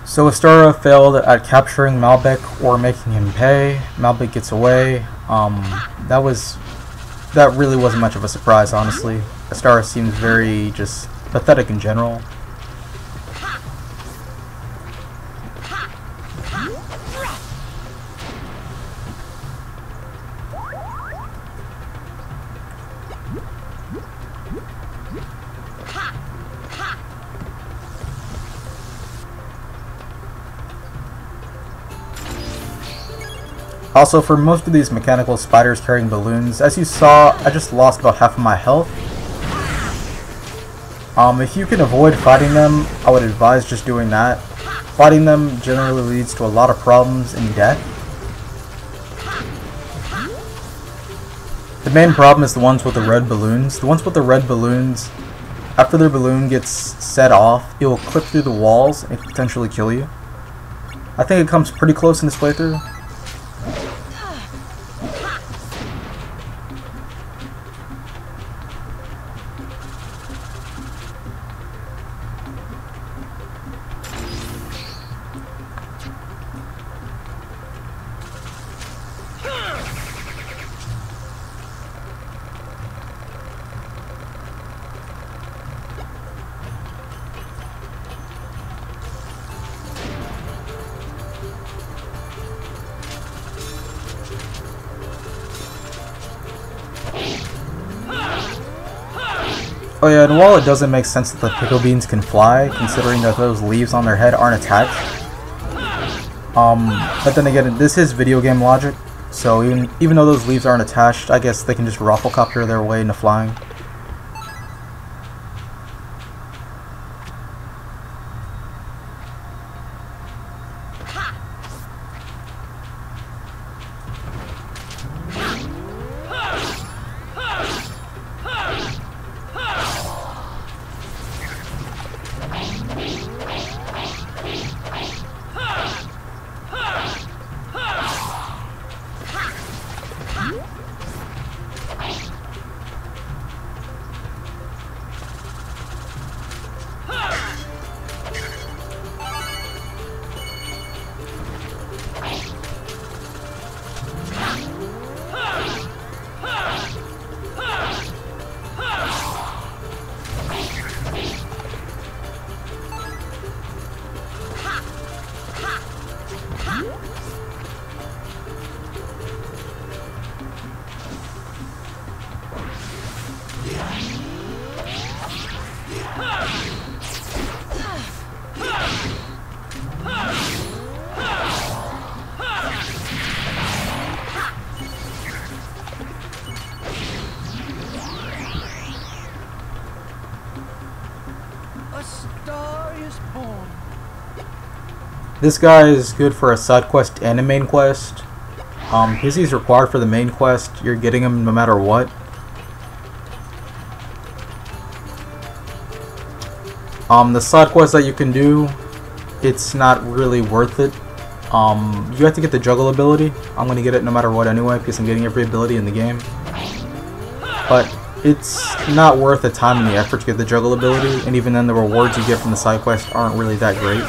So Astara failed at capturing Malbec or making him pay. Malbec gets away. That really wasn't much of a surprise, honestly. Astara seems very just pathetic in general. Also, for most of these mechanical spiders carrying balloons, as you saw, I just lost about half of my health. If you can avoid fighting them, I would advise just doing that. Fighting them generally leads to a lot of problems and death. The main problem is the ones with the red balloons. The ones with the red balloons, after their balloon gets set off, it will clip through the walls and potentially kill you. I think it comes pretty close in this playthrough. Oh yeah, and while it doesn't make sense that the pickle beans can fly, considering that those leaves on their head aren't attached, but then again, this is video game logic, so even though those leaves aren't attached, I guess they can just rafflecopter their way into flying. This guy is good for a side quest and a main quest. Because he's required for the main quest, you're getting him no matter what. The side quest that you can do, it's not really worth it. You have to get the juggle ability. I'm going to get it no matter what anyway, because I'm getting every ability in the game. But it's not worth the time and the effort to get the juggle ability, and even then the rewards you get from the side quest aren't really that great.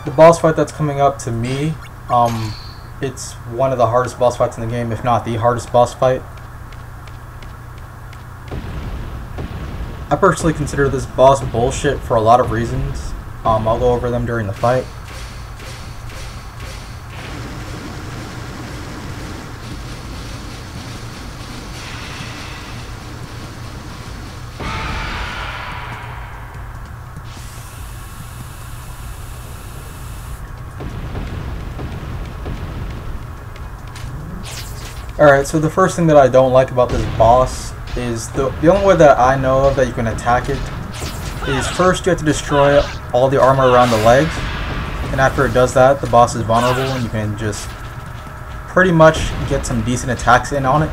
The boss fight that's coming up to me, it's one of the hardest boss fights in the game, if not the hardest boss fight. I personally consider this boss bullshit for a lot of reasons. I'll go over them during the fight. Alright, so the first thing that I don't like about this boss is the only way that I know of that you can attack it is first you have to destroy all the armor around the legs, and after it does that, the boss is vulnerable and you can just pretty much get some decent attacks in on it.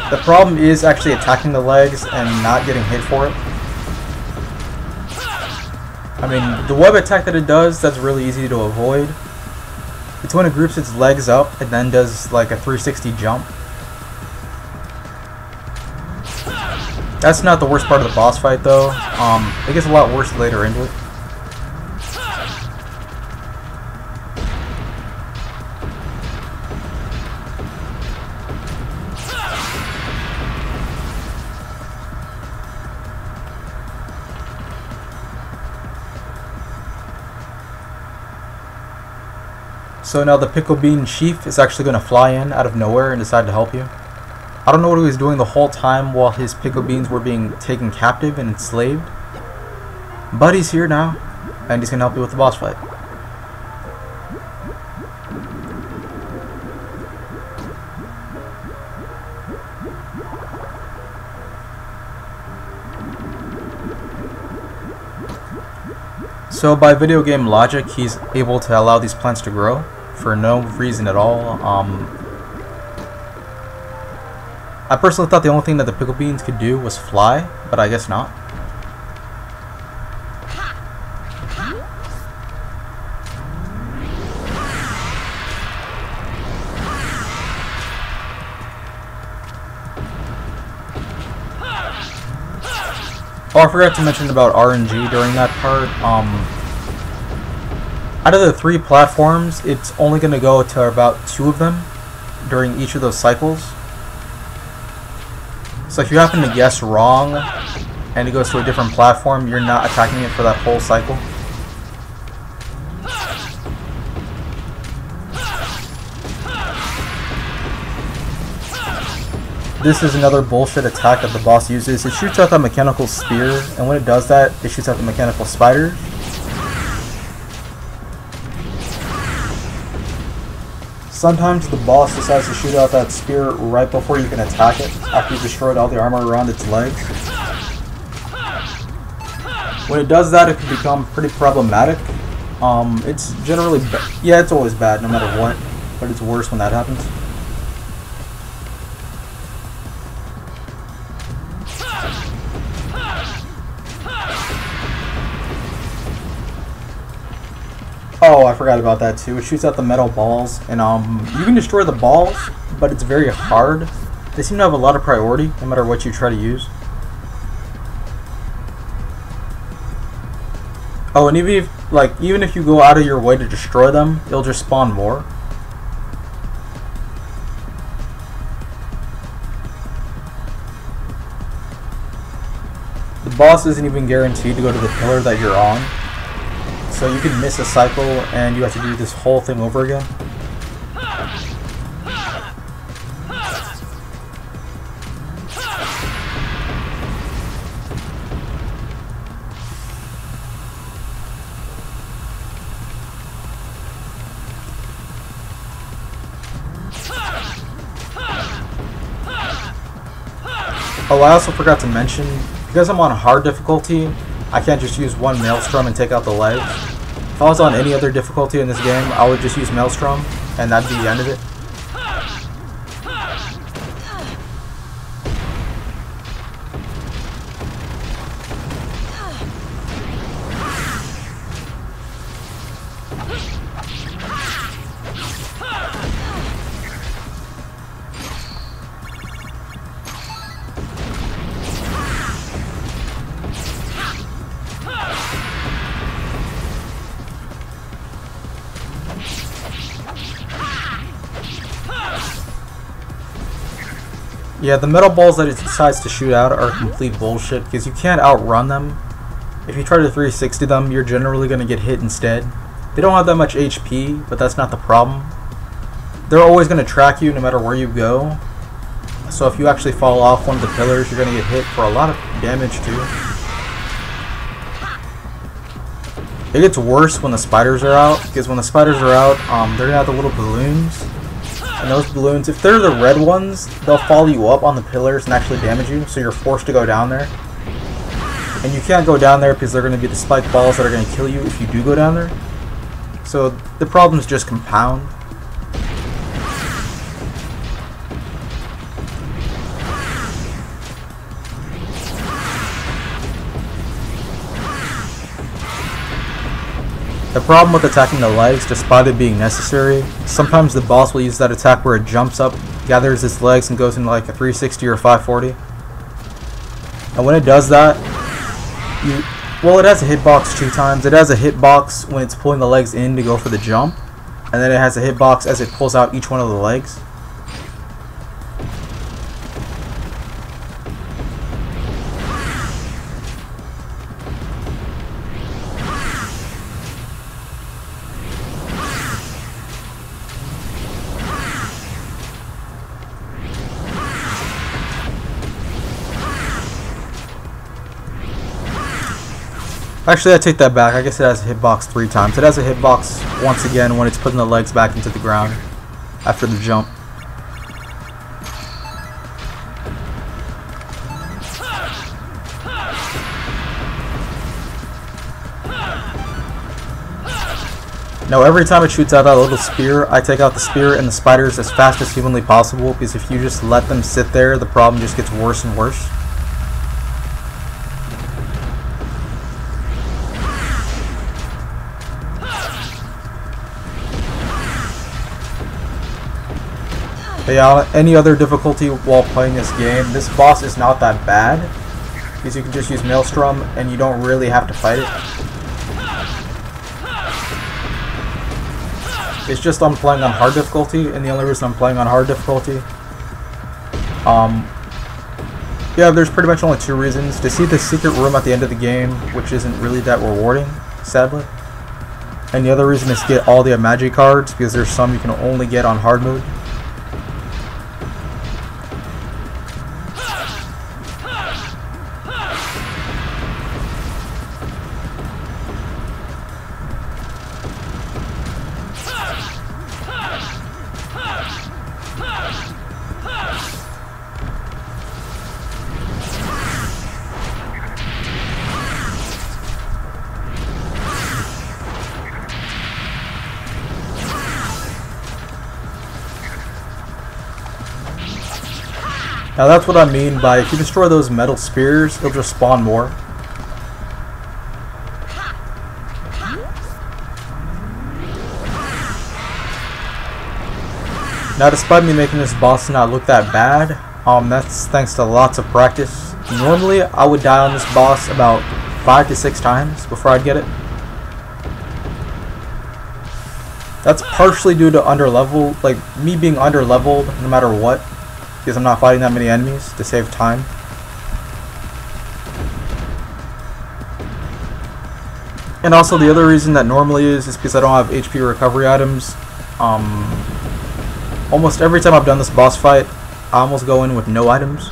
The problem is actually attacking the legs and not getting hit for it. I mean, the web attack that it does, that's really easy to avoid. It's when it groups its legs up and then does like a 360 jump. That's not the worst part of the boss fight though. It gets a lot worse later into it. So now the Pickle Bean Chief is actually going to fly in out of nowhere and decide to help you. I don't know what he was doing the whole time while his pickle beans were being taken captive and enslaved. But he's here now, and he's going to help you with the boss fight. So by video game logic, he's able to allow these plants to grow for no reason at all. I personally thought the only thing that the pickle beans could do was fly, but I guess not. Oh, I forgot to mention about RNG during that part. Out of the 3 platforms, it's only going to go to about 2 of them during each of those cycles. So if you happen to guess wrong and it goes to a different platform, you're not attacking it for that whole cycle. This is another bullshit attack that the boss uses. It shoots out that mechanical spear, and when it does that, it shoots out the mechanical spiders. Sometimes the boss decides to shoot out that spear right before you can attack it, after you've destroyed all the armor around its legs. When it does that, it can become pretty problematic. It's generally yeah, it's always bad no matter what, but it's worse when that happens. Oh, I forgot about that too. It shoots out the metal balls, and you can destroy the balls, but it's very hard. They seem to have a lot of priority, no matter what you try to use. Oh, and even if you go out of your way to destroy them, they'll just spawn more. The boss isn't even guaranteed to go to the pillar that you're on. So you can miss a cycle and you have to do this whole thing over again. Oh, I also forgot to mention, because I'm on hard difficulty, I can't just use one Maelstrom and take out the legs. If I was on any other difficulty in this game, I would just use Maelstrom, and that'd be the end of it. Yeah, the metal balls that it decides to shoot out are complete bullshit because you can't outrun them. If you try to 360 them, you're generally going to get hit instead. They don't have that much HP, but that's not the problem. They're always going to track you no matter where you go. So if you actually fall off one of the pillars, you're going to get hit for a lot of damage too. It gets worse when the spiders are out, because when the spiders are out, they're going to have the little balloons. And those balloons, if they're the red ones, they'll follow you up on the pillars and actually damage you, so you're forced to go down there. And you can't go down there because they're going to be the spike balls that are going to kill you if you do go down there. So the problems just compound. The problem with attacking the legs, despite it being necessary, sometimes the boss will use that attack where it jumps up, gathers its legs, and goes into like a 360 or 540. And when it does that, well, it has a hitbox 2 times. It has a hitbox when it's pulling the legs in to go for the jump, and then it has a hitbox as it pulls out each one of the legs. Actually, I take that back. I guess it has a hitbox 3 times. It has a hitbox once again when it's putting the legs back into the ground after the jump. Now, every time it shoots out that little spear, I take out the spear and the spiders as fast as humanly possible, because if you just let them sit there, the problem just gets worse and worse. But yeah, any other difficulty while playing this game, this boss is not that bad, because you can just use Maelstrom and you don't really have to fight it. It's just I'm playing on hard difficulty, and the only reason I'm playing on hard difficulty, yeah, there's pretty much only 2 reasons. To see the secret room at the end of the game, which isn't really that rewarding, sadly. And the other reason is to get all the Magi cards, because there's some you can only get on hard mode. Now that's what I mean by if you destroy those metal spears, they'll just spawn more. Now despite me making this boss not look that bad, that's thanks to lots of practice. Normally I would die on this boss about 5 to 6 times before I'd get it. That's partially due to underlevel, like me being underleveled no matter what, because I'm not fighting that many enemies to save time. And also the other reason that normally is because I don't have HP recovery items. Almost every time I've done this boss fight, I almost go in with no items.